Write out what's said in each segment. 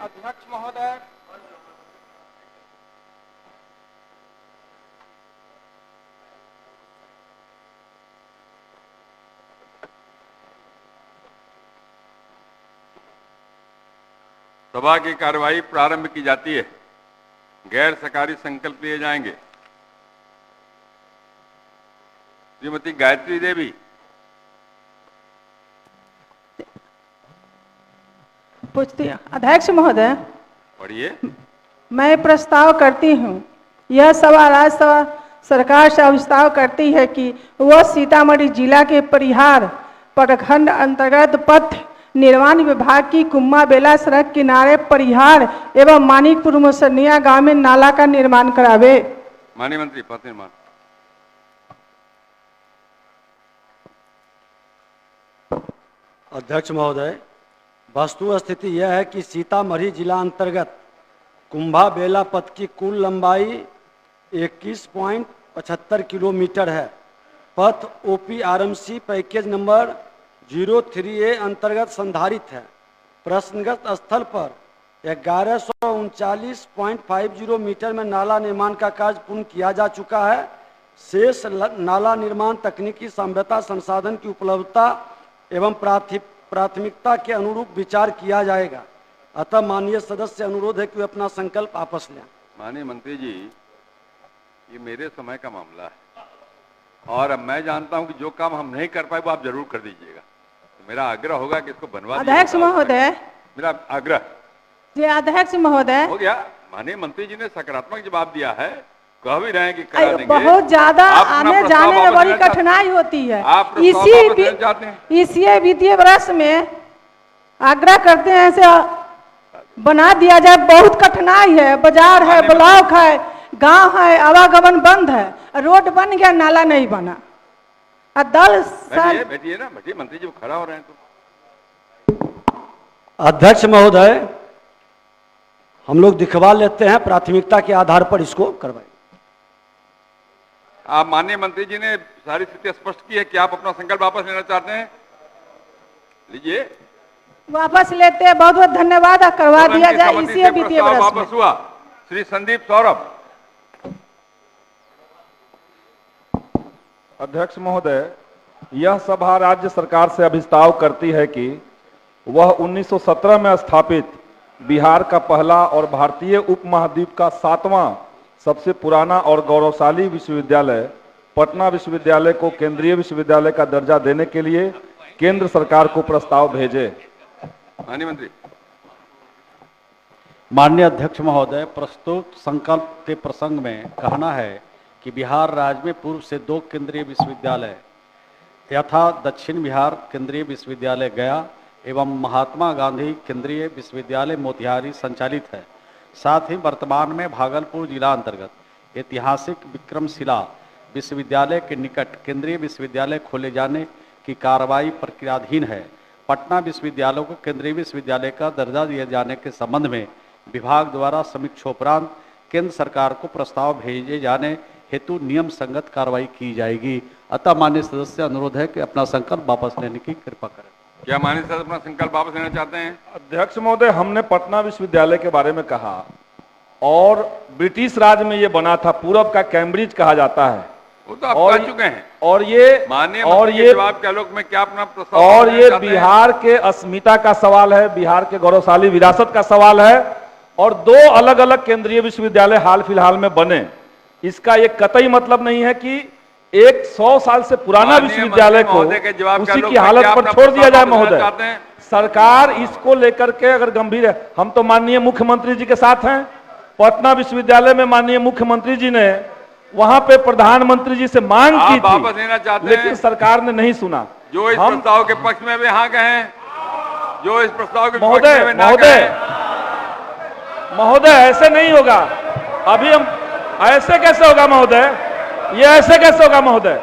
अध्यक्ष महोदय, सभा की कार्यवाही प्रारंभ की जाती है। गैर सरकारी संकल्प लिए जाएंगे। श्रीमती गायत्री देवी। पूछती अध्यक्ष महोदय, पढ़िए। मैं प्रस्ताव करती हूँ, यह सभा राज्यसभा सरकार से प्रस्ताव करती है कि वह सीतामढ़ी जिला के परिहार प्रखंड अंतर्गत पथ निर्माण विभाग की कुम्मा बेला सड़क किनारे परिहार एवं मानिकपुर मुसनिया गांव में नाला का निर्माण करावे। माननीय मंत्री पथ निर्माण। अध्यक्छ महोदय, वस्तु स्थिति यह है कि सीतामढ़ी जिला अंतर्गत कुंभा बेला पथ की कुल लंबाई 21.75 किलोमीटर है। पथ OPRMC पैकेज नंबर 03A अंतर्गत संधारित है। प्रश्नगत स्थल पर 1139.50 मीटर में नाला निर्माण का कार्य पूर्ण किया जा चुका है। शेष नाला निर्माण तकनीकी सभ्यता संसाधन की उपलब्धता एवं प्राथमिकता के अनुरूप विचार किया जाएगा। अतः माननीय सदस्य अनुरोध है कि वे अपना संकल्प वापस लें। माननीय मंत्री जी, ये मेरे समय का मामला है और अब मैं जानता हूं कि जो काम हम नहीं कर पाए वो आप जरूर कर दीजिएगा। तो मेरा आग्रह होगा कि इसको बनवा दीजिए। अध्यक्ष महोदय, मेरा आग्रह। जी अध्यक्ष महोदय, हो गया। माननीय मंत्री जी ने सकारात्मक जवाब दिया है, कह भी रहे हैं कि करा देंगे। बहुत ज्यादा आने जाने में बड़ी कठिनाई होती है। इसी वित्तीय वर्ष में आग्रह करते हैं से बना दिया जाए। बहुत कठिनाई है, बाजार है, ब्लॉक है, गांव है, आवागमन बंद है, रोड बन गया, नाला नहीं बना। दल बैठिए ना, बैठिए। मंत्री जी खड़ा हो रहे हैं तो। अध्यक्ष महोदय, हम लोग दिखवा लेते हैं, प्राथमिकता के आधार पर इसको करवाएं। आप माननीय मंत्री जी ने सारी स्थिति स्पष्ट की है कि आप अपना संकल्प वापस लेना चाहते हैं। लीजिए, वापस लेते हैं। बहुत बहुत धन्यवाद। करवा दिया जाए इसी वित्तीय वर्ष में। वापस हुआ। श्री संदीप सौरभ। अध्यक्ष महोदय, यह सभा राज्य सरकार से अभिस्ताव करती है कि वह 1917 में स्थापित बिहार का पहला और भारतीय उपमहाद्वीप का 7वां सबसे पुराना और गौरवशाली विश्वविद्यालय पटना विश्वविद्यालय को केंद्रीय विश्वविद्यालय का दर्जा देने के लिए केंद्र सरकार को प्रस्ताव भेजे। माननीय मंत्री। माननीय अध्यक्ष महोदय, प्रस्तुत संकल्प के प्रसंग में कहना है कि बिहार राज्य में पूर्व से 2 केंद्रीय विश्वविद्यालय यथा दक्षिण बिहार केंद्रीय विश्वविद्यालय गया एवं महात्मा गांधी केंद्रीय विश्वविद्यालय मोतिहारी संचालित है। साथ ही वर्तमान में भागलपुर जिला अंतर्गत ऐतिहासिक विक्रमशिला विश्वविद्यालय के निकट केंद्रीय विश्वविद्यालय खोले जाने की कार्रवाई प्रक्रियाधीन है। पटना विश्वविद्यालय को केंद्रीय विश्वविद्यालय का दर्जा दिए जाने के संबंध में विभाग द्वारा समीक्षोपरांत केंद्र सरकार को प्रस्ताव भेजे जाने हेतु नियम संगत कार्रवाई की जाएगी। अतः माननीय सदस्य अनुरोध है कि अपना संकल्प वापस लेने की कृपा करें। क्या माननीय सदस्य अपना संकल्प वापस लेना चाहते हैं? अध्यक्ष महोदय, हमने पटना विश्वविद्यालय के बारे में कहा और ब्रिटिश राज में ये बना था। पूरब का कैम्ब्रिज कहा जाता है। वो तो आप कह चुके हैं। और ये माननीय और ये जवाब के आलोक में क्या अपना प्रस्ताव और ये बिहार के अस्मिता का सवाल है, बिहार के गौरवशाली विरासत का सवाल है। और 2 अलग अलग केंद्रीय विश्वविद्यालय हाल फिलहाल में बने। इसका ये कतई मतलब नहीं है कि एक 100 साल से पुराना विश्वविद्यालय को उसी की हालत पर छोड़ दिया जाए। महोदय, सरकार इसको लेकर के अगर गंभीर है, हम तो माननीय मुख्यमंत्री जी के साथ हैं। पटना विश्वविद्यालय में माननीय मुख्यमंत्री जी ने वहां पे प्रधानमंत्री जी से मांग की थी, लेकिन सरकार ने नहीं सुना। जो इस प्रस्ताव के पक्ष में भी यहाँ गए हैं, जो इस प्रस्ताव के महोदय ऐसे नहीं होगा। अभी हम ऐसे कैसे होगा महोदय? ये ऐसे कैसे होगा महोदय?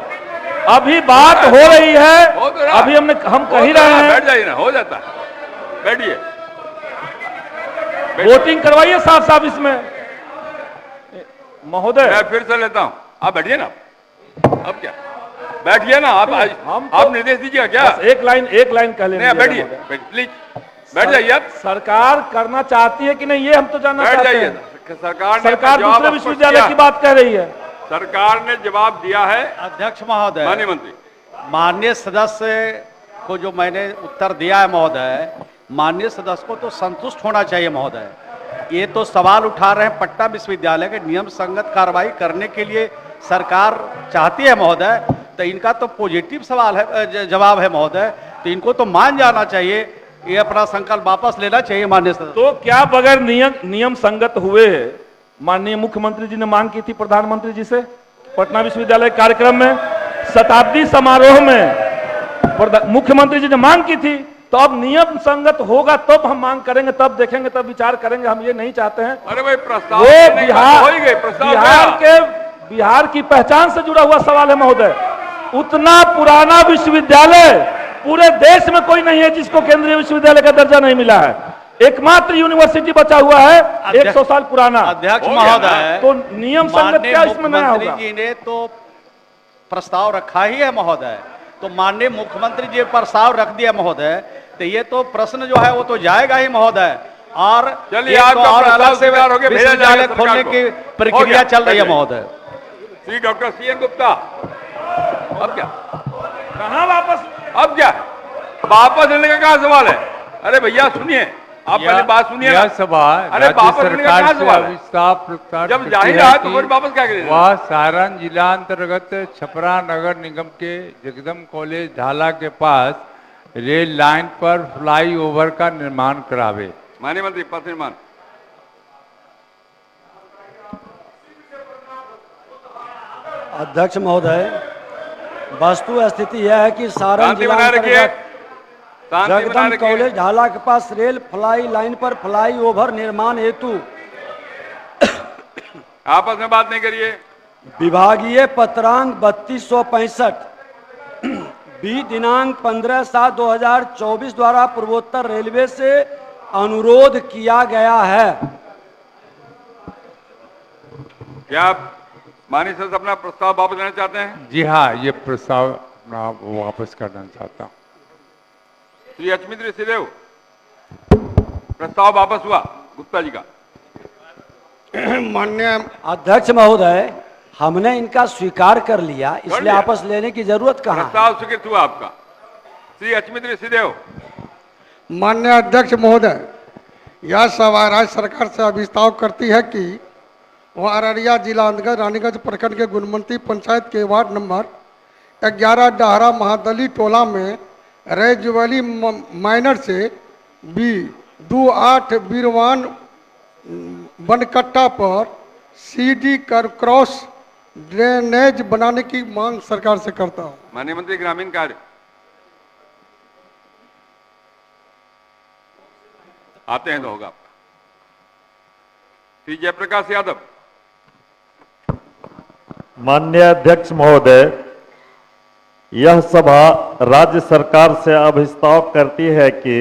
अभी बात हो रही है, अभी हम कह ही रहे हैं। बैठ जाइए ना, हो जाता है। बैठिए, वोटिंग करवाइए साफ साफ इसमें। महोदय मैं फिर से लेता हूं, आप बैठिए ना। अब क्या बैठिए ना, आप निर्देश दीजिएगा क्या? एक लाइन कह लेंगे। बैठिए प्लीज। बैठ जाइए आप। सरकार करना चाहती है कि नहीं, ये हम तो जानना बैठ चाहते जाइए। हैं। सरकार ने सरकार जवाब दूसरे स्पष्ट विश्वविद्यालय किया। की बात कह रही है। सरकार ने जवाब दिया है। अध्यक्ष महोदय, माननीय मंत्री, माननीय सदस्य को जो मैंने उत्तर दिया है महोदय, माननीय सदस्य को तो संतुष्ट होना चाहिए महोदय। ये तो सवाल उठा रहे हैं पटना विश्वविद्यालय के नियम संगत कार्रवाई करने के लिए सरकार चाहती है महोदय, तो इनका तो पॉजिटिव सवाल है, जवाब है महोदय, तो इनको तो मान जाना चाहिए, ये अपना संकल्प वापस लेना चाहिए माननीय सदस्य। तो क्या बगैर नियम संगत हुए माननीय मुख्यमंत्री जी ने मांग की थी प्रधानमंत्री जी से पटना विश्वविद्यालय कार्यक्रम में, शताब्दी समारोह में मुख्यमंत्री जी ने मांग की थी, तो अब नियम संगत होगा तब हम मांग करेंगे, तब देखेंगे, तब विचार करेंगे। हम ये नहीं चाहते हैं। अरे भाई प्रस्ताव वो देने का तो हो ही गए, प्रस्ताव बिहार की पहचान से जुड़ा हुआ सवाल है महोदय। उतना पुराना विश्वविद्यालय पूरे देश में कोई नहीं है जिसको केंद्रीय विश्वविद्यालय का दर्जा नहीं मिला है। एकमात्र यूनिवर्सिटी बचा हुआ है 100 साल पुराना। अध्यक्ष हो गया महोदय, तो नियम संगत क्या इसमें नया मुख्यमंत्री होगा? जी ने तो प्रस्ताव रखा ही है महोदय, तो माननीय मुख्यमंत्री जी प्रस्ताव रख दिया महोदय, तो ये तो प्रश्न जो है वो तो जाएगा ही महोदय। और चलिए, एक तो आपका और प्रस्ताव अलग से स्वीकार हो गया, भेजा जाएगा विश्वविद्यालय सरकार खोलने को। की हो प्रक्रिया गया, चल रही है चलिए। महोदय। श्री डॉक्टर CN गुप्ता, अब क्या? कहाँ वापस? अब क्या? वापस लेने का क्या सवाल है? अरे भैया सुनिए, आप पहले बात सुनिए ना। यह सभा अरे राज्य वापस लेने का सरकार क्या से सवाल है? अविस्तार प्रस्ताव जब करती जाहिर है है तो कि फिर वापस क्या करेंगे? वह सारण जिला अंतर्गत छपरा नगर निगम के जगदम कॉलेज ढाला के पास रेल लाइन पर फ्लाईओवर का निर्माण करावे। माननीय मंत्री पथ निर्माण। अध्यक्ष महोदय, वस्तु स्थिति यह है कि सारण शांति जिला बनाए रखिए, अंतर्गत शांति बनाए जगदम रखिए। कॉलेज ढाला के पास रेल फ्लाई लाइन पर फ्लाई ओवर निर्माण हेतु आपस में बात नहीं करिए। विभागीय पत्रांक 3265 बी दिनांक 15/7/2024 द्वारा पूर्वोत्तर रेलवे से अनुरोध किया गया है। क्या आप माननीय सदस्य अपना प्रस्ताव वापस लेना चाहते हैं? जी हाँ, ये प्रस्ताव अपना वापस करना चाहता हूँ। श्री अचमित ऋषिदेव, प्रस्ताव वापस हुआ गुप्ता जी का। माननीय अध्यक्ष महोदय, हमने इनका स्वीकार कर लिया, इसलिए लिया। वापस लेने की जरूरत कहाँ है? प्रस्ताव स्वीकृत हुआ आपका। श्री अचमित ऋषिदेव। माननीय अध्यक्ष महोदय, यह सभा राज्य सरकार से अभिस्ताव करती है कि वह अररिया जिला अंतर्गत रानीगंज प्रखंड के गुणमंती पंचायत के वार्ड नंबर 11 डहरा महादली टोला में रेजुअली माइनर से B28 बीरवान बनकट्टा पर CD कर क्रॉस ड्रेनेज बनाने की मांग सरकार से करता हूँ। माननीय मंत्री ग्रामीण कार्य। आते हैं तो होगा आपका। श्री जयप्रकाश यादव। माननीय अध्यक्ष महोदय, यह सभा राज्य सरकार से अभिस्ताव करती है कि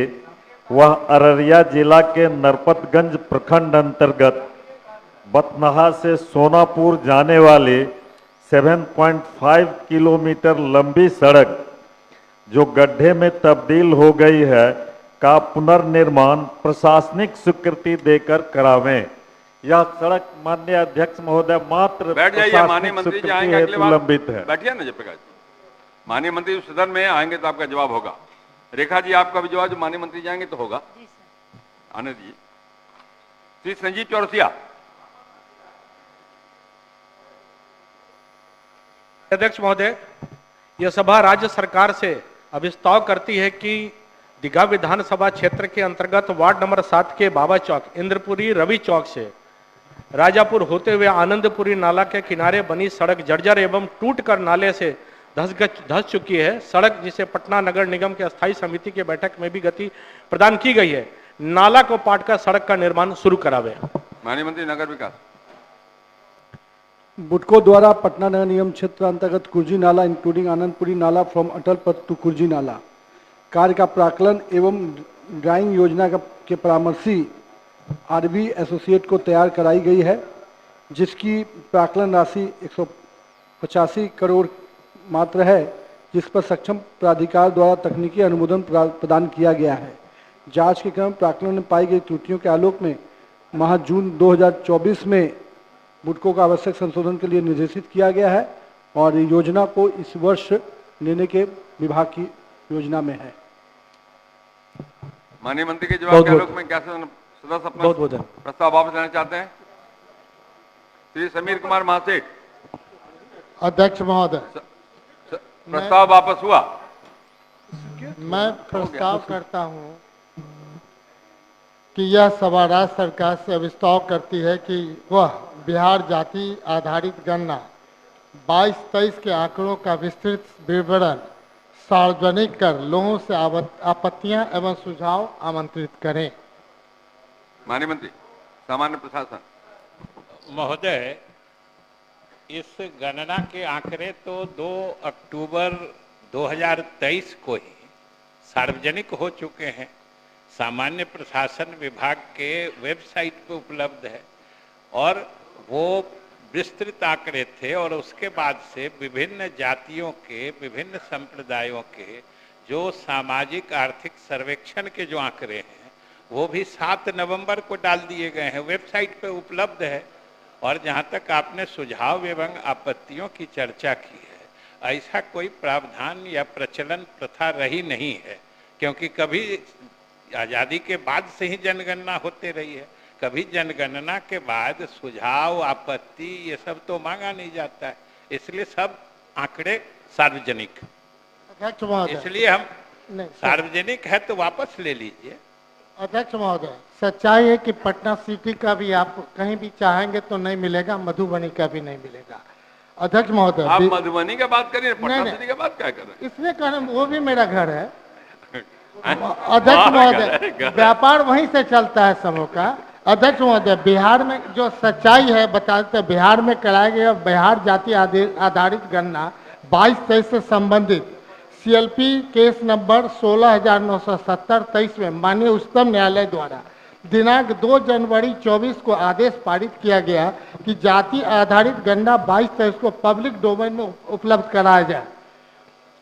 वह अररिया जिला के नरपतगंज प्रखंड अंतर्गत बथनाहा से सोनापुर जाने वाली 7.5 किलोमीटर लंबी सड़क जो गड्ढे में तब्दील हो गई है का पुनर्निर्माण प्रशासनिक स्वीकृति देकर करावें। यह सड़क माननीय अध्यक्ष महोदय मात्र बैठ जाइए, माननीय मंत्री जी आएंगे अगले बार। लंबित है। बैठिए ना जयप्रकाश जी। माननीय मंत्री सदन में आएंगे तो आपका जवाब होगा। रेखा जी, आपका भी जवाब, जो माननीय मंत्री जाएंगे तो होगा। आने दीजिए। श्री संजीव चौरसिया। अध्यक्ष महोदय, यह सभा राज्य सरकार से अभिस्ताव करती है कि दीघा विधानसभा क्षेत्र के अंतर्गत वार्ड नंबर 7 के बाबा चौक, इंद्रपुरी, रवि चौक से राजापुर होते हुए आनंदपुरी नाला के किनारे बनी सड़क जर्जर एवं टूटकर नाले से धंस चुकी है। सड़क जिसे पटना नगर निगम के अस्थायी समिति की बैठक में भी गति प्रदान की गई है, नाला को पाटकर सड़क का निर्माण शुरू करावे। माननीय मंत्री नगर विकास। बुडको द्वारा पटना नगर निगम क्षेत्र अंतर्गत कुर्जी नाला इंक्लूडिंग आनंदपुरी नाला फ्रॉम अटल पथ टू कुर्जी नाला कार्य का प्राक्कलन एवं ड्राइंग योजना के परामर्शी आरबी एसोसिएट को तैयार कराई गई है, जिसकी प्राक्कलन राशि 185 करोड़ मात्र है, जिस पर सक्षम प्राधिकार द्वारा तकनीकी अनुमोदन प्रदान किया गया है। जांच के क्रम प्राक्कलन में पाई गई त्रुटियों के आलोक में माह जून 2024 में बुडको का आवश्यक संशोधन के लिए निर्देशित किया गया है और योजना को इस वर्ष लेने के विभाग की योजना में है। माननीय मंत्री के जवाब के आलोक में क्या सदस्य अपना प्रस्ताव वापस लेना चाहते हैं? श्री समीर कुमार महासेठ। अध्यक्ष महोदय, प्रस्ताव वापस हुआ। मैं प्रस्ताव करता हूं कि यह सभा राज्य सरकार से अभिस्ताव करती है कि वह बिहार जाति आधारित गणना 22-23 के आंकड़ों का विस्तृत विवरण सार्वजनिक कर लोगों से आपत्तियां एवं सुझाव आमंत्रित करें। माननीय मंत्री सामान्य प्रशासन। महोदय, इस गणना के आंकड़े तो 2 अक्टूबर 2023 को ही सार्वजनिक हो चुके हैं, सामान्य प्रशासन विभाग के वेबसाइट पर उपलब्ध है और वो विस्तृत आंकड़े थे और उसके बाद से विभिन्न जातियों के, विभिन्न संप्रदायों के जो सामाजिक आर्थिक सर्वेक्षण के जो आंकड़े हैं वो भी 7 नवंबर को डाल दिए गए हैं, वेबसाइट पे उपलब्ध है। और जहां तक आपने सुझाव एवं आपत्तियों की चर्चा की है, ऐसा कोई प्रावधान या प्रचलन प्रथा रही नहीं है, क्योंकि कभी आज़ादी के बाद से ही जनगणना होते रही है, कभी जनगणना के बाद सुझाव आपत्ति ये सब तो मांगा नहीं जाता है, इसलिए सब आंकड़े सार्वजनिक। अध्यक्ष महोदय, इसलिए हम सार्वजनिक है तो वापस ले लीजिए। अध्यक्ष महोदय, सच्चाई है कि पटना सिटी का भी आप कहीं भी चाहेंगे तो नहीं मिलेगा, मधुबनी का भी नहीं मिलेगा। अध्यक्ष महोदय, आप मधुबनी का बात करिए, पटना सिटी का बात क्या कर रहे हैं? इसलिए कह रहे हैं वो भी मेरा घर है। अध्यक्ष महोदय, व्यापार वहीं से चलता है समूह का। अध्यक्ष महोदय, बिहार में जो सच्चाई है बताते हैं, बिहार में कराया गया बिहार जाति आधारित गणना 22-23 से संबंधित CLP केस नंबर 16,970-23 में माननीय उच्चतम न्यायालय द्वारा दिनांक 2 जनवरी 24 को आदेश पारित किया गया कि जाति आधारित गणना 22-23 को पब्लिक डोमेन में उपलब्ध कराया जाए।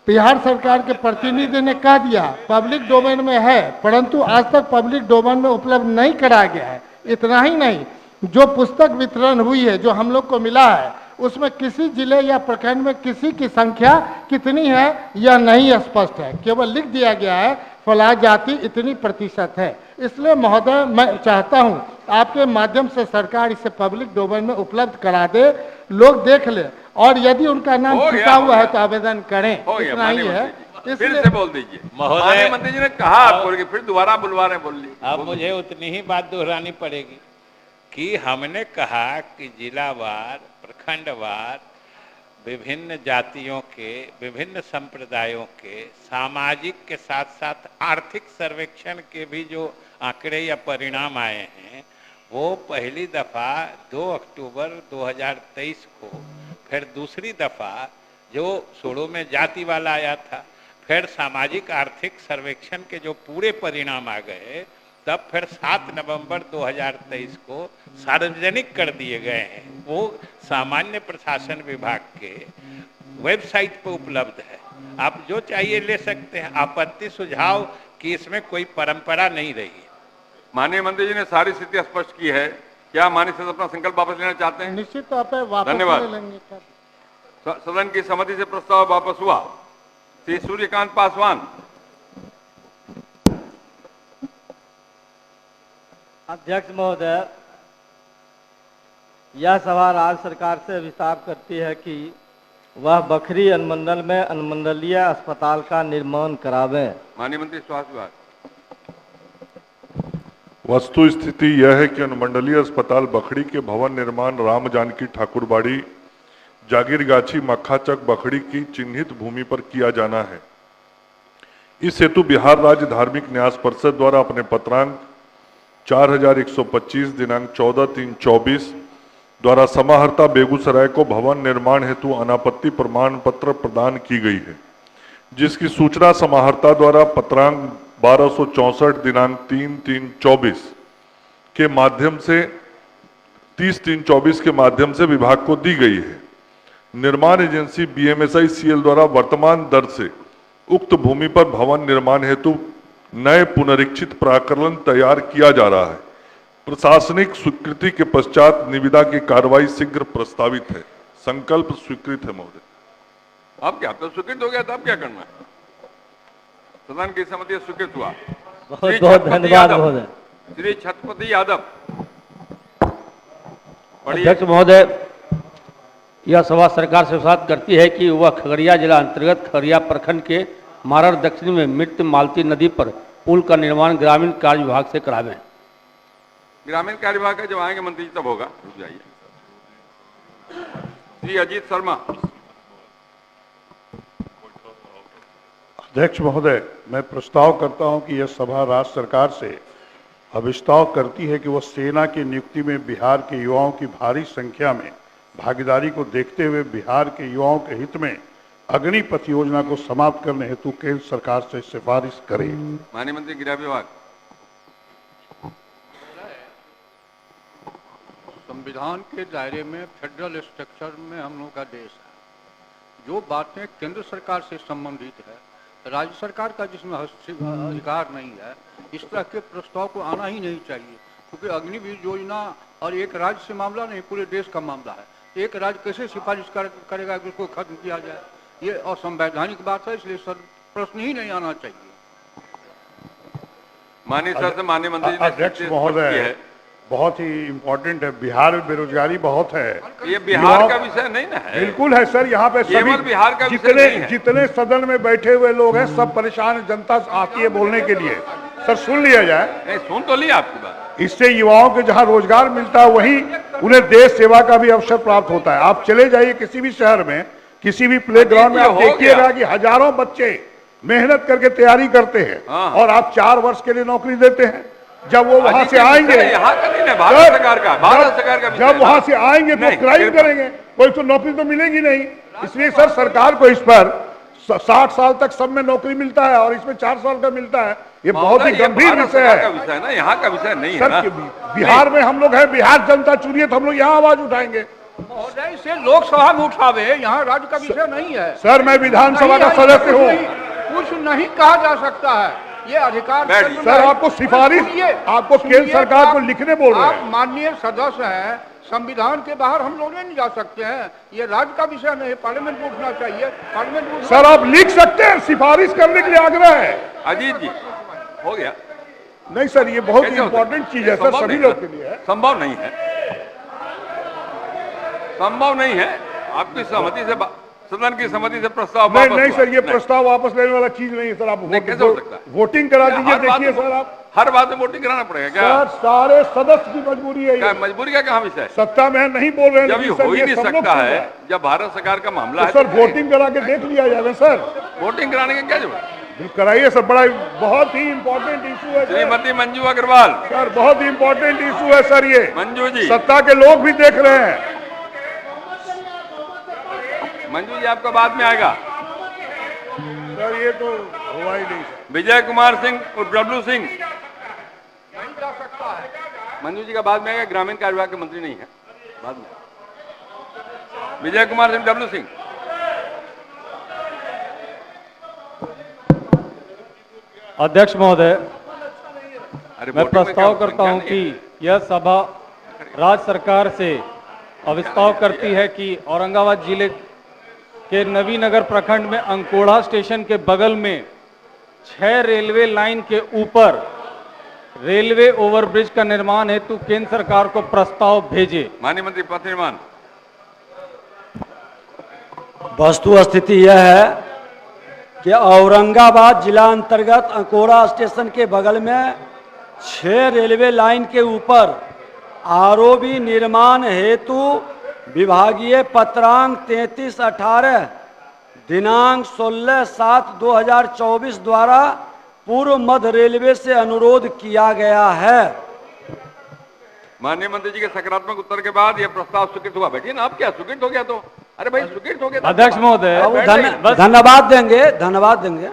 बिहार सरकार के प्रतिनिधि ने कह दिया पब्लिक डोमेन में है, परंतु आज तक पब्लिक डोमेन में उपलब्ध नहीं कराया गया है। इतना ही नहीं, जो पुस्तक वितरण हुई है, जो हम लोग को मिला है, उसमें किसी जिले या प्रखंड में किसी की संख्या कितनी है यह नहीं स्पष्ट है, केवल लिख दिया गया है फला जाति इतनी प्रतिशत है। इसलिए महोदय, मैं चाहता हूं आपके माध्यम से सरकार इसे पब्लिक डोमेन में उपलब्ध करा दे, लोग देख ले और यदि उनका नाम छुपा हुआ है तो आवेदन करें। इतना ही है। फिर से बोल दीजिए। महोदय, मंत्री जी ने कहा आपको कि फिर दोबारा बुलवा रहे, बोल लीजिए। अब मुझे उतनी ही बात दोहरानी पड़ेगी कि हमने कहा कि जिलावार, प्रखंडवार, विभिन्न जातियों के, विभिन्न संप्रदायों के, सामाजिक के साथ साथ आर्थिक सर्वेक्षण के भी जो आंकड़े या परिणाम आए हैं वो पहली दफा 2 अक्टूबर 2023 को, फिर दूसरी दफा जो शुरू में जाति वाला आया था, फिर सामाजिक आर्थिक सर्वेक्षण के जो पूरे परिणाम आ गए, तब फिर 7 नवंबर 2023 को सार्वजनिक कर दिए गए हैं। वो सामान्य प्रशासन विभाग के वेबसाइट पर उपलब्ध है, आप जो चाहिए ले सकते हैं। आपत्ति सुझाव की इसमें कोई परंपरा नहीं रही है। माननीय मंत्री जी ने सारी स्थिति स्पष्ट की है। क्या माननीय सदस्य अपना संकल्प वापस लेना चाहते हैं? निश्चित तौर पर वापस धन्यवाद। ले लेंगे। सदन की सहमति से प्रस्ताव वापस हुआ। श्री सूर्यकांत पासवान। अध्यक्ष महोदय, यह सभा राज्य सरकार से विस्तार करती है कि वह बखरी अनुमंडल में अनुमंडलीय अस्पताल का निर्माण करावें। माननीय मंत्री स्वास्थ्य विभाग। वस्तु स्थिति यह है कि अनुमंडलीय अस्पताल बखड़ी के भवन निर्माण राम जानकी ठाकुरबाड़ी जागीरगाछी मक्खाचक बखड़ी की चिन्हित भूमि पर किया जाना है। इस हेतु बिहार राज्य धार्मिक न्यास परिषद द्वारा अपने पत्रांक 4125 दिनांक 14/3/24 द्वारा समाहर्ता बेगूसराय को भवन निर्माण हेतु अनापत्ति प्रमाण पत्र प्रदान की गई है, जिसकी सूचना समाहर्ता द्वारा पत्रांक 1264 दिनांक 3/3/24 के माध्यम से 30/3/24 के माध्यम से विभाग को दी गई है। निर्माण एजेंसी BMSI CL द्वारा वर्तमान दर से उक्त भूमि पर भवन निर्माण हेतु नए पुनरीक्षित प्राकलन तैयार किया जा रहा है। प्रशासनिक स्वीकृति के पश्चात निविदा की कार्रवाई शीघ्र प्रस्तावित है। संकल्प स्वीकृत है महोदय। अब क्या, तो स्वीकृत हो गया था, अब क्या करना है? सदन की सहमति स्वीकृत हुआ। बहुत बहुत धन्यवाद महोदय। श्री छत्रपति यादव। अध्यक्ष महोदय, यह सभा सरकार से अनुरोध करती है कि वह खगड़िया जिला अंतर्गत खगड़िया प्रखंड के मारर दक्षिण में मृत मालती नदी पर पुल का निर्माण ग्रामीण कार्य विभाग से करावें। ग्रामीण कार्य विभाग का जब आएंगे मंत्री जी तब होगा, रुक जाइए। श्री अजीत शर्मा। अध्यक्ष महोदय, मैं प्रस्ताव करता हूं कि यह सभा राज्य सरकार से अभिस्ताव करती है कि वह सेना की नियुक्ति में बिहार के युवाओं की भारी संख्या में भागीदारी को देखते हुए बिहार के युवाओं के हित में अग्निपथ योजना को समाप्त करने हेतु केंद्र सरकार से सिफारिश करे। माननीय मंत्री गृह विभाग। संविधान के दायरे में फेडरल स्ट्रक्चर में हम लोगों का देश है। जो बातें केंद्र सरकार से संबंधित है, राज्य सरकार का जिसमें अधिकार नहीं है, इस तरह के प्रस्ताव को आना ही नहीं चाहिए, क्योंकि अग्निवीर योजना और एक राज्य से मामला नहीं, पूरे देश का मामला है। एक राज्य कैसे सिफारिश करेगा कि उसको खत्म किया जाए? ये असंवैधानिक बात है, इसलिए सर प्रश्न ही नहीं आना चाहिए। माननीय सर से माननीय मंत्री जी अध्यक्ष महोदय, बहुत ही इम्पोर्टेंट है। बिहार में बेरोजगारी बहुत है। ये बिहार का विषय नहीं ना है। बिल्कुल है सर, यहाँ पे सभी बिहार का विषय नहीं है। जितने सदन में बैठे हुए लोग हैं सब परेशान, जनता आती है बोलने के लिए। सर सुन लिया जाए। नहीं, सुन तो लिया आपकी बात। इससे युवाओं को जहाँ रोजगार मिलता है वहीं उन्हें देश सेवा का भी अवसर प्राप्त होता है। आप चले जाइए किसी भी शहर में, किसी भी प्ले ग्राउंड में, आप देखिएगा कि हजारों बच्चे मेहनत करके तैयारी करते हैं और आप 4 वर्ष के लिए नौकरी देते हैं। जब वो वहां से आएंगे, यहाँ का नहीं, भारत सरकार का, भारत सरकार का, जब वहां से आएंगे तो क्राइम करेंगे, कोई तो नौकरी तो मिलेगी नहीं। इसलिए सर सरकार को इस पर 60 साल तक सब में नौकरी मिलता है और इसमें 4 साल का मिलता है। ये बहुत ही गंभीर विषय है ना, यहाँ का विषय नहीं है सर। बिहार में हम लोग हैं, बिहार जनता चुनिए तो हम लोग यहाँ आवाज उठाएंगे। महोदय, इसे लोकसभा में उठावे, यहाँ राज्य का विषय नहीं है। सर मैं विधानसभा का सदस्य हूँ। कुछ नहीं कहा जा सकता है, ये अधिकार सर आपको सिफारिश, आपको केंद्र सरकार को लिखने बोल रहे हैं। आप माननीय सदस्य हैं, संविधान के बाहर हम लोग नहीं जा सकते हैं। ये राज्य का विषय नहीं, पार्लियामेंट में उठना चाहिए। पार्लियामेंट में सर आप लिख सकते हैं, सिफारिश करने के लिए आग्रह है। अजीत जी हो गया। नहीं सर, ये बहुत ही इंपॉर्टेंट चीज है सर, सभी लोग के लिए। संभव नहीं है, संभव नहीं है। आपकी सहमति से, सदन की सहमति से प्रस्ताव नहीं सर, ये प्रस्ताव वापस लेने वाला चीज नहीं है सर। आप वोटिंग करा दीजिए। देखिए सर, आप हर बात में वोटिंग कराना पड़ेगा क्या? सर सारे सदस्य की मजबूरी है। क्या मजबूरी का कहाँ विषय? सत्ता में नहीं बोल रहे हैं, जब हो ही नहीं सकता है, जब भारत सरकार का मामला है सर वोटिंग करा के देख लिया जाए सर। वोटिंग कराने की क्या जरूरत? कराइए सर, बड़ा बहुत ही इंपॉर्टेंट इशू है। श्रीमती मंजू अग्रवाल। सर बहुत ही इंपॉर्टेंट इशू है सर ये। मंजू जी, सत्ता के लोग भी देख रहे हैं। मंजू जी आपका बाद में आएगा सर, ये तो हुआ ही नहीं। विजय कुमार सिंह और डब्लू सिंह मंजू जी का बाद में आएगा। ग्रामीण कार्य विभाग के मंत्री नहीं है, बाद में। विजय कुमार सिंह, डब्लू सिंह। अध्यक्ष महोदय, मैं प्रस्ताव करता हूं कि यह सभा राज्य सरकार से अभिस्ताव करती है कि औरंगाबाद जिले के नवीनगर प्रखंड में अंकोड़ा स्टेशन के बगल में 6 रेलवे लाइन के ऊपर रेलवे ओवरब्रिज का निर्माण हेतु केंद्र सरकार को प्रस्ताव भेजे। माननीय मंत्री पथ निर्माण। वस्तु स्थिति यह है कि औरंगाबाद जिला अंतर्गत अंकोड़ा स्टेशन के बगल में 6 रेलवे लाइन के ऊपर आरओबी निर्माण हेतु विभागीय पत्रांक 33/18 दिनांक 16/7/2024 द्वारा पूर्व मध्य रेलवे से अनुरोध किया गया है। माननीय मंत्री जी के सकारात्मक उत्तर के बाद यह प्रस्ताव स्वीकृत हुआ। बैठिए ना, आप क्या स्वीकृत हो गया तो? अरे भाई स्वीकृत हो गया। अध्यक्ष महोदय, धन्यवाद देंगे, धन्यवाद देंगे।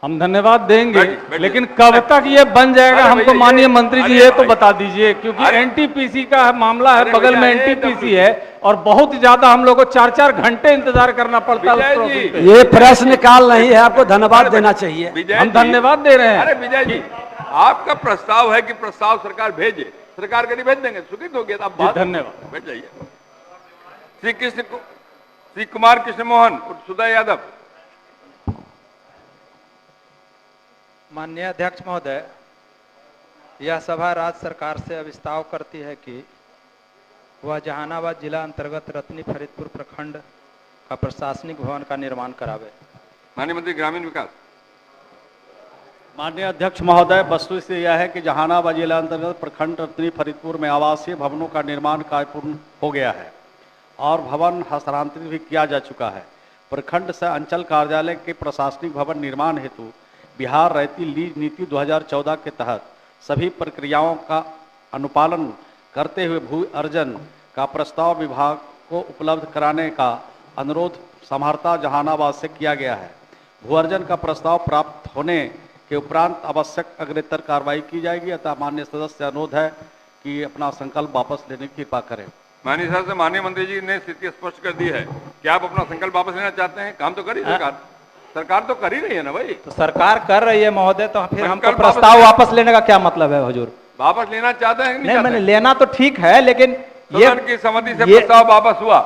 हम धन्यवाद देंगे, बैठिए। लेकिन कब तक ये बन जाएगा अरे हमको भैया, माननीय मंत्री जी अरे ये तो भाई। बता दीजिए, क्योंकि एनटीपीसी का मामला है, अरे बगल में भैया, एनटीपीसी है और बहुत ज्यादा हम लोग को 4-4 घंटे इंतजार करना पड़ता है उस विजय प्रोसेस जी, पे। ये प्रश्न काल नहीं है, आपको धन्यवाद देना चाहिए। विजय हम जी, धन्यवाद दे रहे हैं। अरे विजय जी, आपका प्रस्ताव है कि प्रस्ताव सरकार भेजे, सरकार के लिए भेज देंगे, स्वीकृत हो गया। आप धन्यवाद। बैठ जाइए। श्री कुमार कृष्ण मोहन उर्फ सुदय यादव। माननीय अध्यक्ष महोदय, यह सभा राज्य सरकार से अविस्ताव करती है कि वह जहानाबाद जिला अंतर्गत रतनी फरीदपुर प्रखंड का प्रशासनिक भवन का निर्माण करावे। माननीय मंत्री ग्रामीण विकास। माननीय अध्यक्ष महोदय, वस्तुस्थिति यह है कि जहानाबाद जिला अंतर्गत प्रखंड रतनी फरीदपुर में आवासीय भवनों का निर्माण कार्य पूर्ण हो गया है और भवन हस्तांतरित भी किया जा चुका है। प्रखंड से अंचल कार्यालय के प्रशासनिक भवन निर्माण हेतु बिहार रैयती लीज नीति 2014 के तहत सभी प्रक्रियाओं का अनुपालन करते हुए भू अर्जन का प्रस्ताव विभाग को उपलब्ध कराने का अनुरोध समाहर्ता जहानाबाद से किया गया है। भू अर्जन का प्रस्ताव प्राप्त होने के उपरांत आवश्यक अग्रेतर कार्रवाई की जाएगी। अतः माननीय सदस्य से अनुरोध है कि अपना संकल्प वापस लेने की कृपा करें। माननीय सर से माननीय मंत्री जी ने स्थिति स्पष्ट कर दी है कि आप अपना संकल्प वापस लेना चाहते हैं। काम तो कर ही सरकार तो कर ही रही है ना भाई। तो सरकार कर रही है महोदय, तो फिर हमको संकल्प प्रस्ताव वापस लेने का क्या मतलब है हुजूर? वापस लेना चाहते हैं कि नहीं, मैंने चाहते लेना तो ठीक है, लेकिन ये सदन की सहमति से प्रस्ताव वापस हुआ।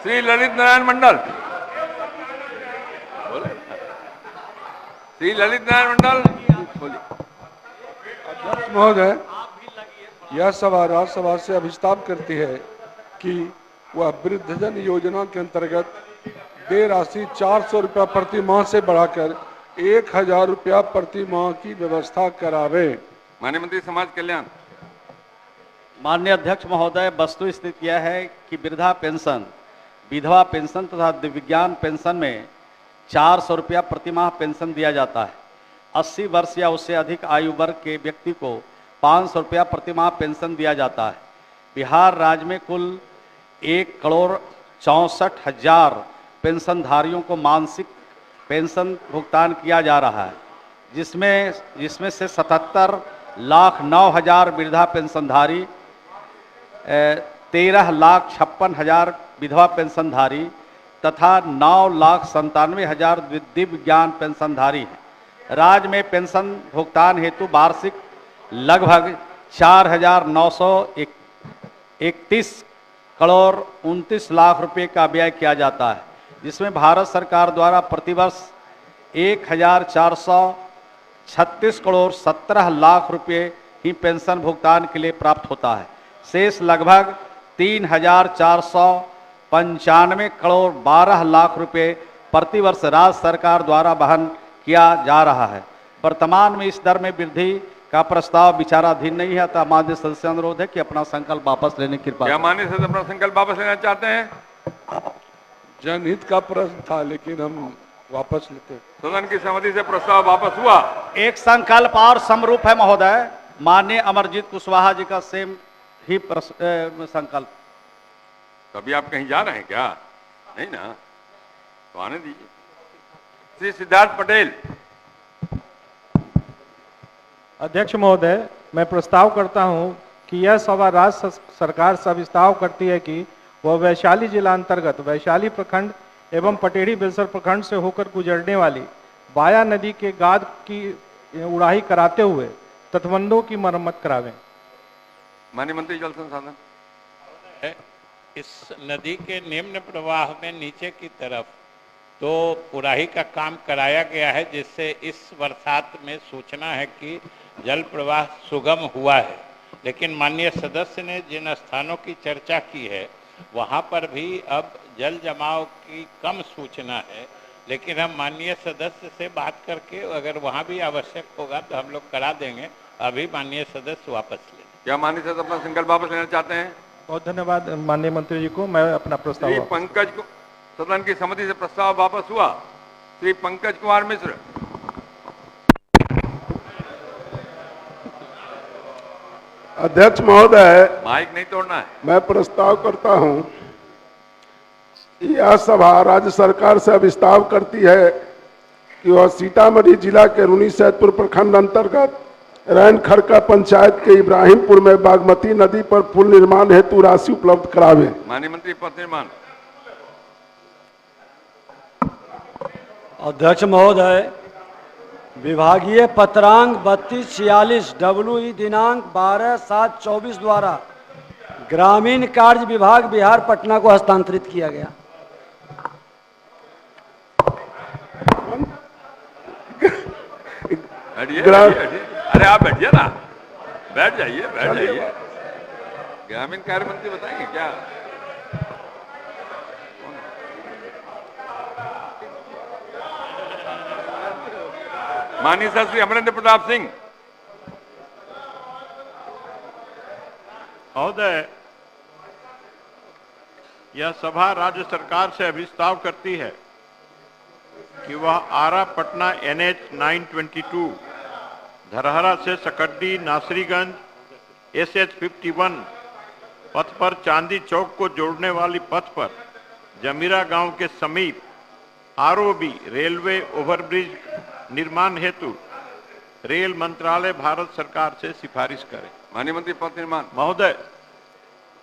श्री ललित नारायण मंडल। श्री ललित नारायण मंडल बोलिए। अध्यक्ष महोदय, यह सभा राज्यसभा से अभिस्ताव करती है कि वह वृद्धजन योजना के अंतर्गत देय राशि 400 रुपया प्रति माह से बढ़ाकर 1000 रुपया प्रति माह की व्यवस्था करावे। माननीय मंत्री समाज कल्याण। माननीय अध्यक्ष महोदय, वस्तु स्थिति यह है कि वृद्धा पेंशन, विधवा पेंशन तथा दिव्यांग पेंशन में 400 रुपया प्रति माह पेंशन दिया जाता है। 80 वर्ष या उससे अधिक आयु वर्ग के व्यक्ति को 500 रुपया प्रति माह पेंशन दिया जाता है। बिहार राज्य में कुल 1,64,00,000 पेंशनधारियों को मासिक पेंशन भुगतान किया जा रहा है, जिसमें से 77,09,000 वृद्धा पेंशनधारी, 13,56,000 विधवा पेंशनधारी तथा 9,97,000 दिव्यांग पेंशनधारी हैं। राज्य में पेंशन भुगतान हेतु वार्षिक लगभग 4,931 करोड़ 29 लाख रुपए का व्यय किया जाता है, जिसमें भारत सरकार द्वारा प्रतिवर्ष 1,436 करोड़ 17 लाख रुपए ही पेंशन भुगतान के लिए प्राप्त होता है। शेष लगभग 3,495 करोड़ 12 लाख रुपए प्रतिवर्ष राज्य सरकार द्वारा वहन किया जा रहा है। वर्तमान में इस दर में वृद्धि का प्रस्ताव विचाराधीन नहीं है। अतः माननीय सदस्य अनुरोध है कि अपना संकल्प वापस लेने की कृपा। क्या माननीय सदस्य अपना संकल्प वापस लेना चाहते हैं? जनहित का प्रश्न था, लेकिन हम वापस लेते हैं। सदन की सहमति से प्रस्ताव वापस हुआ। एक संकल्प और समरूप है महोदय, माननीय अमरजीत कुशवाहा जी का सेम ही संकल्प। कभी आप कहीं जा रहे हैं क्या? नहीं ना, तो आने दीजिए। श्री सिद्धार्थ पटेल। अध्यक्ष महोदय, मैं प्रस्ताव करता हूं कि यह सभा राज्य सरकार से अभिस्ताव करती है कि वह वैशाली जिला अंतर्गत वैशाली प्रखंड एवं पटेढ़ी बेलसर प्रखंड से होकर गुजरने वाली बाया नदी के गाद की उड़ाही कराते हुए तटबंधों की मरम्मत करावें। माननीय मंत्री जल संसाधन। इस नदी के निम्न प्रवाह में नीचे की तरफ तो उड़ाही का काम कराया गया है, जिससे इस बरसात में सूचना है कि जल प्रवाह सुगम हुआ है। लेकिन माननीय सदस्य ने जिन स्थानों की चर्चा की है वहाँ पर भी अब जल जमाव की कम सूचना है, लेकिन हम माननीय सदस्य से बात करके अगर वहाँ भी आवश्यक होगा तो हम लोग करा देंगे। अभी माननीय सदस्य वापस ले। क्या माननीय सदस्य अपना संकल्प वापस लेना चाहते हैं? बहुत धन्यवाद माननीय मंत्री जी को। मैं अपना प्रस्ताव श्री पंकज को सदन की सहमति से प्रस्ताव वापस हुआ। श्री पंकज कुमार मिश्र। अध्यक्ष महोदय, माइक नहीं तोड़ना है। मैं प्रस्ताव करता हूं, यह सभा राज्य सरकार से अभिस्ताव करती है कि वह सीतामढ़ी जिला के रूनी सैदपुर प्रखंड अंतर्गत रैन खड़का पंचायत के इब्राहिमपुर में बागमती नदी पर पुल निर्माण हेतु राशि उपलब्ध करावे। माननीय मंत्री पथ निर्माण। अध्यक्ष महोदय, विभागीय पत्रांक 3246 WE दिनांक 12/7/24 द्वारा ग्रामीण कार्य विभाग बिहार पटना को हस्तांतरित किया गया। अरे आप बैठिए ना, बैठ जाइए, बैठ जाइए। ग्रामीण कार्य मंत्री बताएंगे क्या? माननीय सर श्री अमरेंद्र प्रताप सिंह। महोदय, यह सभा राज्य सरकार से अभिस्ताव करती है कि वह आरा पटना NH 922 धरहरा से सकड्डी नासरीगंज SH 51 पथ पर चांदी चौक को जोड़ने वाली पथ पर जमीरा गांव के समीप ROB रेलवे ओवरब्रिज निर्माण हेतु रेल मंत्रालय भारत सरकार से सिफारिश करे। माननीय मंत्री पथ निर्माण। महोदय,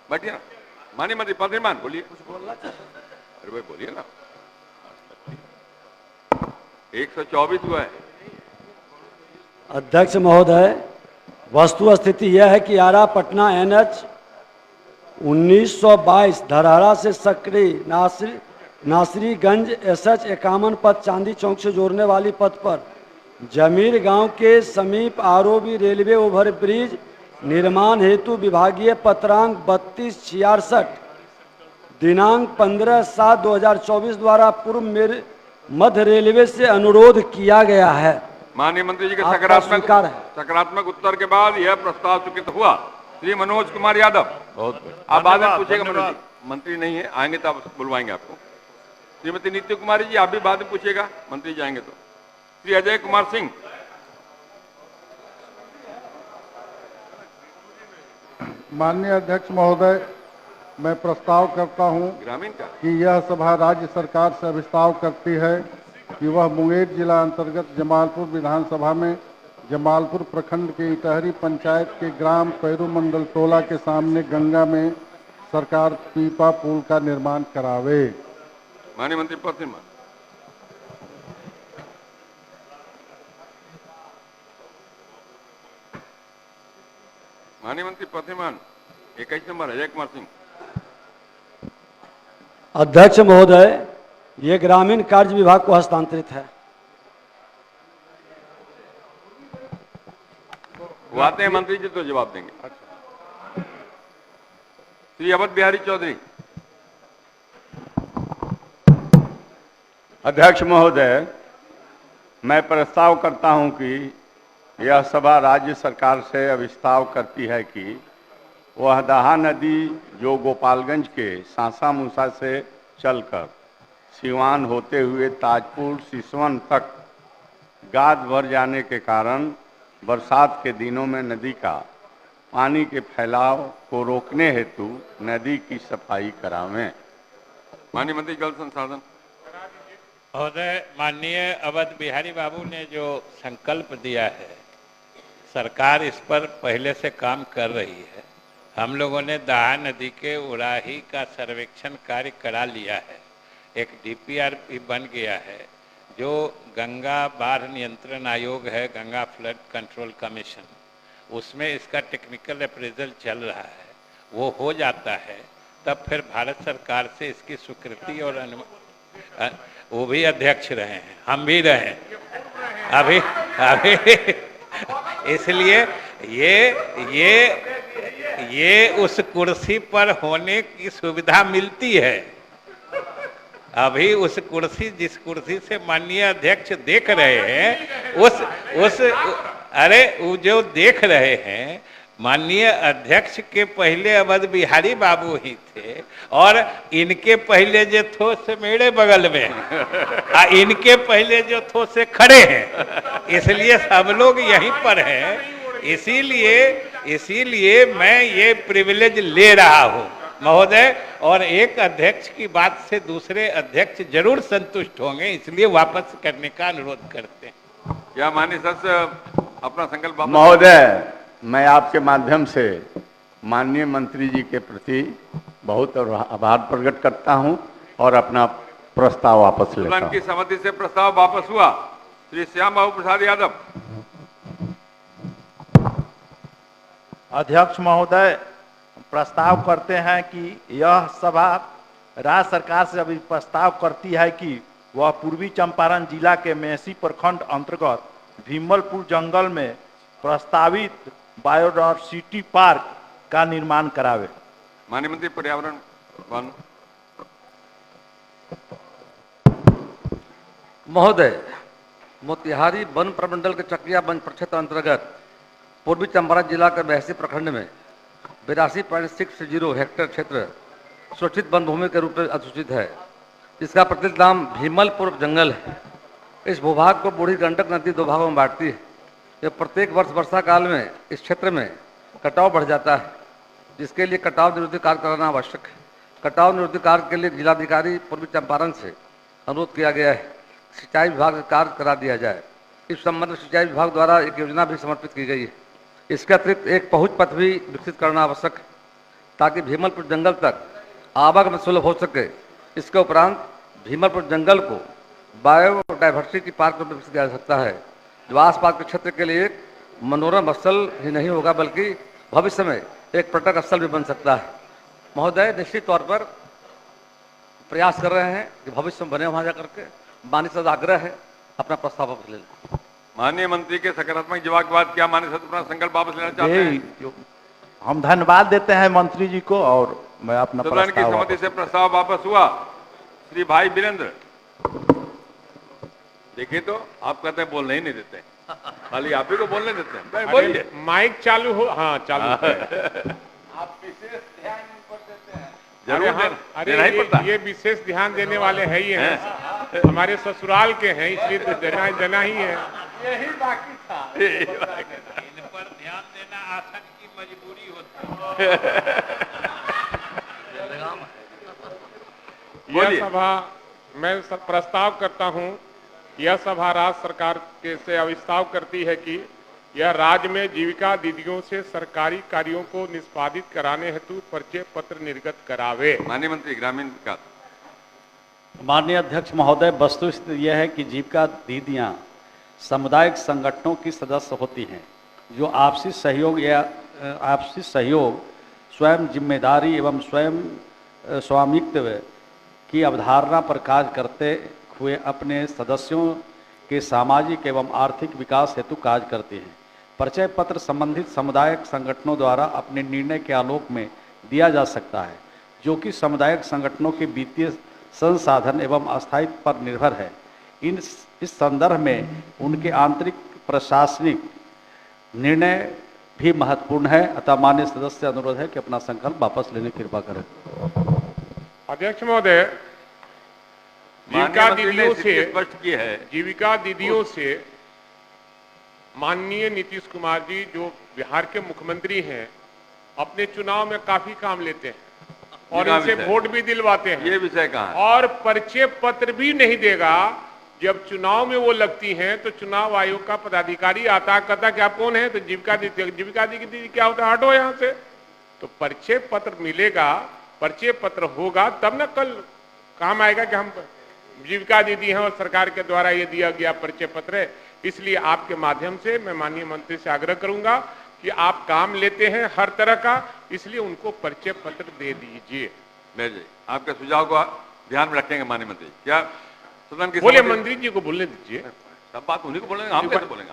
बैठिए ना। माननीय मंत्री पथ निर्माण, बोलिए। कुछ बोलना चाहते? अरे भाई बोलिए ना। 124 हुआ है। अध्यक्ष महोदय, वस्तु स्थिति यह है कि आरा पटना NH 1922 धरहरा से सकरी नासरीगंज SH 51 पथ चांदी चौक से जोड़ने वाली पथ पर जमीर गांव के समीप ROB रेलवे ओवरब्रिज निर्माण हेतु विभागीय पत्रांक 3266 दिनांक 15/7/2024 द्वारा पूर्व मध्य रेलवे से अनुरोध किया गया है। माननीय मंत्री जी के सकारात्मक उत्तर के बाद यह प्रस्ताव स्वीकृत हुआ। श्री मनोज कुमार यादव, आप बाद में पूछेगा। मंत्री नहीं है, आएंगे तो आप बुलवाएंगे आपको। श्रीमती नीति कुमारी जी, आप भी बाद में पूछेगा, मंत्री जाएंगे तो। श्री अजय कुमार सिंह। माननीय अध्यक्ष महोदय, मैं प्रस्ताव करता हूं ग्रामीण का कि यह सभा राज्य सरकार से अभिस्ताव करती है कि वह मुंगेर जिला अंतर्गत जमालपुर विधानसभा में जमालपुर प्रखंड के इटहरी पंचायत के ग्राम पैरू मंडल टोला के सामने गंगा में सरकार पीपा पुल का निर्माण करावे। माननीय मंत्री पथ निर्माण। माननीय मंत्री पथ निर्माण 21 नंबर अजय कुमार सिंह। अध्यक्ष महोदय, ये ग्रामीण कार्य विभाग को हस्तांतरित है। वो आते हैं मंत्री जी तो जवाब देंगे। श्री अवध बिहारी चौधरी। अध्यक्ष महोदय, मैं प्रस्ताव करता हूं कि यह सभा राज्य सरकार से अभिस्ताव करती है कि वह दहा नदी जो गोपालगंज के सांसा मूसा से चलकर सिवान होते हुए ताजपुर सिसवन तक गाद भर जाने के कारण बरसात के दिनों में नदी का पानी के फैलाव को रोकने हेतु नदी की सफाई करावें। माननीय मंत्री जल संसाधन। महोदय, माननीय अवध बिहारी बाबू ने जो संकल्प दिया है, सरकार इस पर पहले से काम कर रही है। हम लोगों ने दहा नदी के उड़ाही का सर्वेक्षण कार्य करा लिया है। एक DPR भी बन गया है। जो गंगा बाढ़ नियंत्रण आयोग है, गंगा फ्लड कंट्रोल कमीशन, उसमें इसका टेक्निकल अप्रेजल चल रहा है। वो हो जाता है तब फिर भारत सरकार से इसकी स्वीकृति और वो भी अध्यक्ष रहे हैं, हम भी रहे अभी इसलिए ये उस कुर्सी पर होने की सुविधा मिलती है। अभी उस कुर्सी, जिस कुर्सी से माननीय अध्यक्ष देख रहे हैं, वो जो देख रहे हैं, माननीय अध्यक्ष के पहले अवध बिहारी बाबू ही थे और इनके पहले जो थो से मेरे बगल में इनके पहले जो थो से खड़े हैं, इसलिए सब लोग यहीं पर हैं। इसीलिए मैं ये प्रिविलेज ले रहा हूँ महोदय, और एक अध्यक्ष की बात से दूसरे अध्यक्ष जरूर संतुष्ट होंगे, इसलिए वापस करने का अनुरोध करते हैं। क्या माननीय सदस्य अपना संकल्प वापस? महोदय, मैं आपके माध्यम से माननीय मंत्री जी के प्रति बहुत आभार प्रकट करता हूं और अपना प्रस्ताव वापस लेता सदन हूं। की सहमति से प्रस्ताव वापस हुआ। श्री श्याम बाबू प्रसाद यादव। अध्यक्ष महोदय, प्रस्ताव करते हैं कि यह सभा राज्य सरकार से अभी प्रस्ताव करती है कि वह पूर्वी चंपारण जिला के मेसी प्रखंड अंतर्गत भीमलपुर जंगल में प्रस्तावित बायोडायवर्सिटी पार्क का निर्माण करावे। माननीय मंत्री पर्यावरण वन। महोदय, मोतिहारी वन प्रमंडल के चकिया वन प्रक्षेत्र अंतर्गत पूर्वी चंपारण जिला के महसी प्रखंड में 82.60 हेक्टेयर क्षेत्र सुरक्षित वन भूमि के रूप में अधिसूचित है। इसका प्रचलित नाम भीमलपुर जंगल है। इस भूभाग को बूढ़ी गंडक नदी 2 भागों में बांटती है। यह प्रत्येक वर्ष वर्षा काल में इस क्षेत्र में कटाव बढ़ जाता है, जिसके लिए कटाव निरोधी कार्य कराना आवश्यक है। कटाव निरोधी कार्य के लिए जिलाधिकारी पूर्वी चंपारण से अनुरोध किया गया है, सिंचाई विभाग का कार्य करा दिया जाए। इस संबंध में सिंचाई विभाग द्वारा एक योजना भी समर्पित की गई है। इसके अतिरिक्त एक पहुंच पथ भी विकसित करना आवश्यक है, ताकि भीमलपुर जंगल तक आवागमन सुलभ हो सके। इसके उपरांत भीमलपुर जंगल को बायोडायवर्सिटी पार्क में विकसित किया जा सकता है, जो आसपास के क्षेत्र के लिए एक मनोरम स्थल ही नहीं होगा, बल्कि भविष्य में एक पर्यटक स्थल भी बन सकता है। महोदय, निश्चित तौर पर प्रयास कर रहे हैं कि भविष्य में बने वहां जाकर के। माननीय सदस्य आग्रह है, अपना प्रस्ताव वापस ले लें। माननीय मंत्री के सकारात्मक जवाब के बाद क्या माननीय सदस्य अपना संकल्प वापस लेना चाहते हैं? हम धन्यवाद देते हैं मंत्री जी को और मैं अपना सदन की प्रस्ताव सहमति से प्रस्ताव वापस हुआ। श्री भाई वीरेंद्र। देखिए तो आप कहते हैं बोलने ही नहीं देते, खाली आप ही को बोलने देते हैं। बोलिए। माइक चालू हो। हाँ, चालू है। आप विशेष ध्यान इन पर देते हैं। जरूर अरे ये विशेष ध्यान देने वाले है ही हैं, हमारे ससुराल के हैं, इसलिए तो देना ही है। यही बाकी था। इन पर ध्यान देना आसन की मजबूरी होती है। यह सभा, मैं प्रस्ताव करता हूं, यह सभा राज्य सरकार के से अविस्ताव करती है कि यह राज्य में जीविका दीदियों से सरकारी कार्यों को निष्पादित कराने हेतु परिचय पत्र निर्गत करावे। माननीय मंत्री ग्रामीण विकास। माननीय अध्यक्ष महोदय, वस्तुस्थिति यह है कि जीविका दीदियां सामुदायिक संगठनों की सदस्य होती हैं, जो आपसी सहयोग स्वयं जिम्मेदारी एवं स्वयं स्वामित्व की अवधारणा पर कार्य करते हुए अपने सदस्यों के सामाजिक एवं आर्थिक विकास हेतु कार्य करती हैं। परिचय पत्र संबंधित सामुदायिक संगठनों द्वारा अपने निर्णय के आलोक में दिया जा सकता है, जो कि सामुदायिक संगठनों के वित्तीय संसाधन एवं अस्थायित्व पर निर्भर है। इस संदर्भ में उनके आंतरिक प्रशासनिक निर्णय भी महत्वपूर्ण है। अतः माननीय सदस्य से अनुरोध है कि अपना संकल्प वापस लेने की कृपा करें। अध्यक्ष महोदय, जीविका दीदियों से स्पष्ट की है, जीविका दीदियों से माननीय नीतीश कुमार जी, जो बिहार के मुख्यमंत्री हैं, अपने चुनाव में काफी काम लेते हैं और इनसे वोट भी दिलवाते हैं। ये विषय कहाँ है? और परिचय पत्र भी नहीं देगा। जब चुनाव में वो लगती हैं तो चुनाव आयोग का पदाधिकारी आता, कहता कि आप कौन है, तो जीविका दीदी क्या होता है, हटो यहाँ से। तो परिचय पत्र मिलेगा, परिचय पत्र होगा, तब न कल काम आएगा कि हम जीविका दीदी हैं और सरकार के द्वारा ये दिया गया परिचय पत्र है। इसलिए आपके माध्यम से मैं माननीय मंत्री से आग्रह करूंगा कि आप काम लेते हैं हर तरह का, इसलिए उनको परिचय पत्र दे दीजिए। आपके सुझाव को ध्यान में रखेंगे माननीय मंत्री। क्या सदन की बोले मंत्री जी को बोलने दीजिए। सब बात उन्हीं को बोलेंगे, हम कैसे बोलेंगे?